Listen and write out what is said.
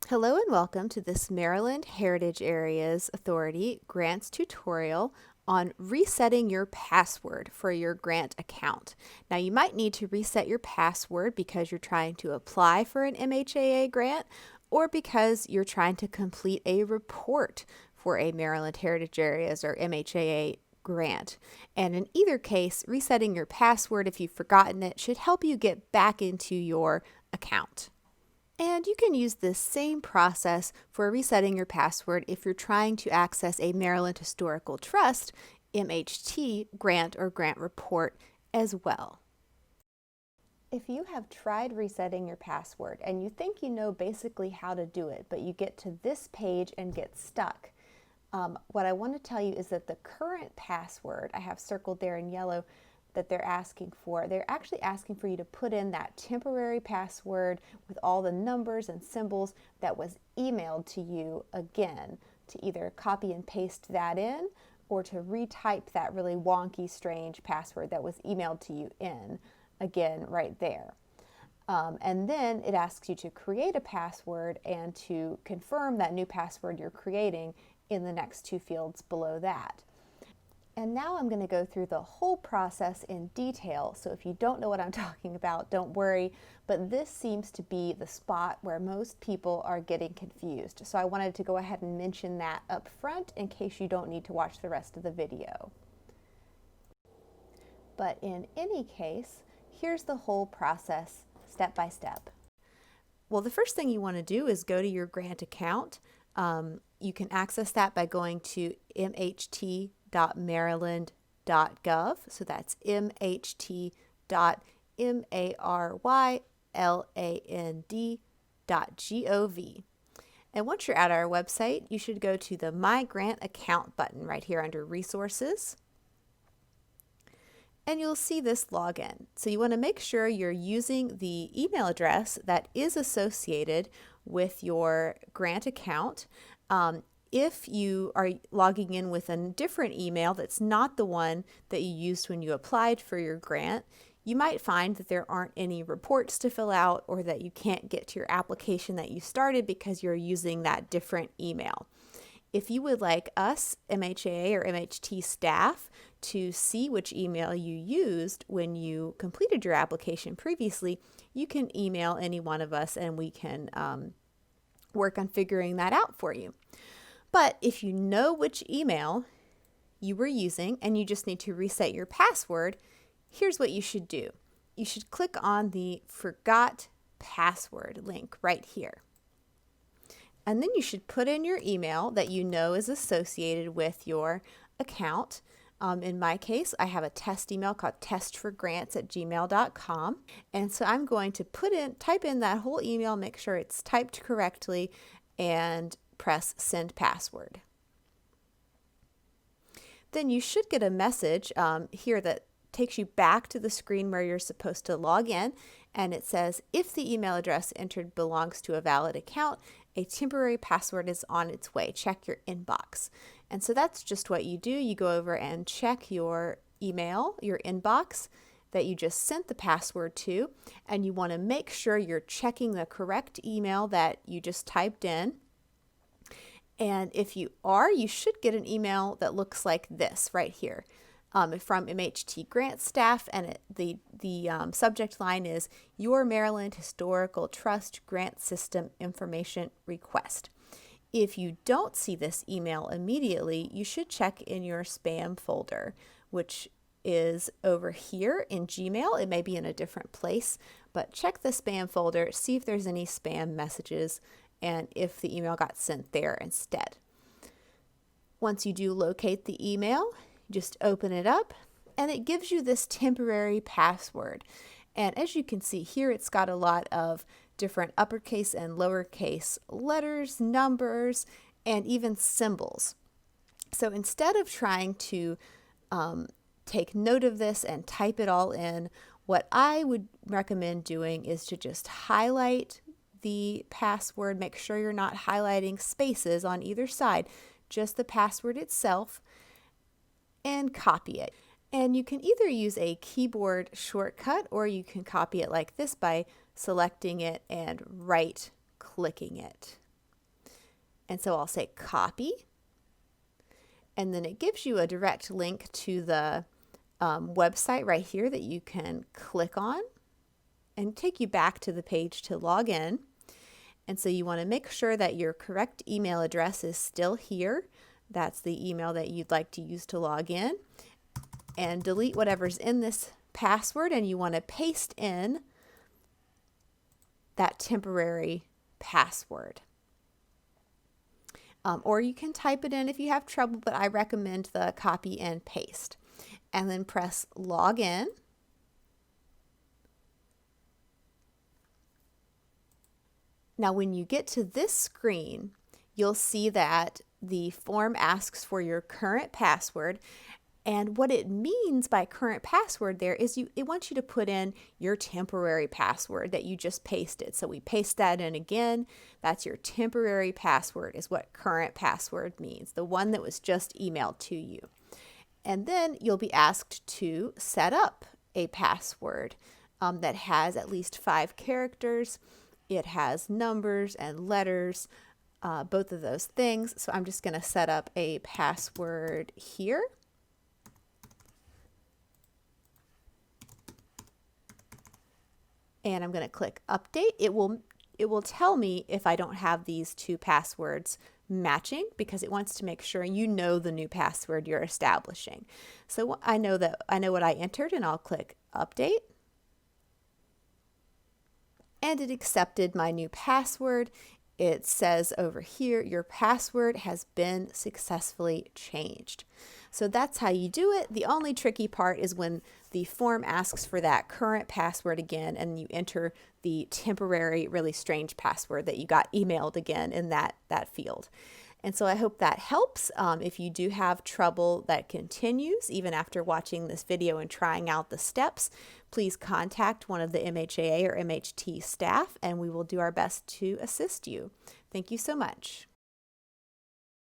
Hello and welcome to this Maryland Heritage Areas Authority grants tutorial on resetting your password for your grant account. Now you might need to reset your password because you're trying to apply for an MHAA grant or because you're trying to complete a report for a Maryland Heritage Areas or MHAA grant. And in either case, resetting your password if you've forgotten it should help you get back into your account. And you can use this same process for resetting your password if you're trying to access a Maryland Historical Trust MHT grant or grant report as well. If you have tried resetting your password and you think you know basically how to do it, but you get to this page and get stuck, what I want to tell you is that the current password, I have circled there in yellow, that they're asking for. They're actually asking for you to put in that temporary password with all the numbers and symbols that was emailed to you again, to either copy and paste that in or to retype that really wonky, strange password that was emailed to you in again right there. And then it asks you to create a password and to confirm that new password you're creating in the next two fields below that. And now I'm going to go through the whole process in detail, so if you don't know what I'm talking about, don't worry, but this seems to be the spot where most people are getting confused. So I wanted to go ahead and mention that up front in case you don't need to watch the rest of the video. But in any case, here's the whole process step by step. Well, the first thing you want to do is go to your grant account. You can access that by going to mht.maryland.gov. So that's mht.maryland.gov. And once you're at our website, you should go to the My Grant Account button right here under Resources. And you'll see this login. So you want to make sure you're using the email address that is associated with your grant account. If you are logging in with a different email that's not the one that you used when you applied for your grant, you might find that there aren't any reports to fill out or that you can't get to your application that you started because you're using that different email. If you would like us, MHAA or MHT staff, to see which email you used when you completed your application previously, you can email any one of us and we can work on figuring that out for you. But if you know which email you were using and you just need to reset your password, here's what you should do. You should click on the Forgot Password link right here. And then you should put in your email that you know is associated with your account. In my case, I have a test email called testforgrants@gmail.com. And so I'm going to type in that whole email, make sure it's typed correctly, and press Send Password. Then you should get a message here that takes you back to the screen where you're supposed to log in, and it says, if the email address entered belongs to a valid account, a temporary password is on its way. Check your inbox. And so that's just what you do. You go over and check your email, your inbox that you just sent the password to, and you want to make sure you're checking the correct email that you just typed in. And if you are, you should get an email that looks like this right here. From MHT grant staff, and the subject line is Your Maryland Historical Trust Grant System Information Request. If you don't see this email immediately, you should check in your spam folder, which is over here in Gmail. It may be in a different place, but check the spam folder, see if there's any spam messages, and if the email got sent there instead. Once you do locate the email, just open it up and it gives you this temporary password. And as you can see here, it's got a lot of different uppercase and lowercase letters, numbers, and even symbols. So instead of trying to take note of this and type it all in, what I would recommend doing is to just highlight the password. Make sure you're not highlighting spaces on either side, just the password itself, and copy it. And you can either use a keyboard shortcut or you can copy it like this by selecting it and right-clicking it. And so I'll say copy, and then it gives you a direct link to the website right here that you can click on and take you back to the page to log in. And so you want to make sure that your correct email address is still here. That's the email that you'd like to use to log in. And delete whatever's in this password, and you want to paste in that temporary password. Or you can type it in if you have trouble, but I recommend the copy and paste. And then press log in. Now when you get to this screen, you'll see that the form asks for your current password. And what it means by current password there is it wants you to put in your temporary password that you just pasted. So we paste that in again. That's your temporary password is what current password means, the one that was just emailed to you. And then you'll be asked to set up a password that has at least 5 characters. It has numbers and letters, both of those things. So I'm just going to set up a password here. And I'm going to click update. It will tell me if I don't have these 2 passwords matching, because it wants to make sure you know the new password you're establishing. So I know what I entered, and I'll click update. And it accepted my new password. It says over here, your password has been successfully changed. So that's how you do it. The only tricky part is when the form asks for that current password again, and you enter the temporary, really strange password that you got emailed again in that field. And so I hope that helps. If you do have trouble that continues, even after watching this video and trying out the steps, please contact one of the MHAA or MHT staff, and we will do our best to assist you. Thank you so much.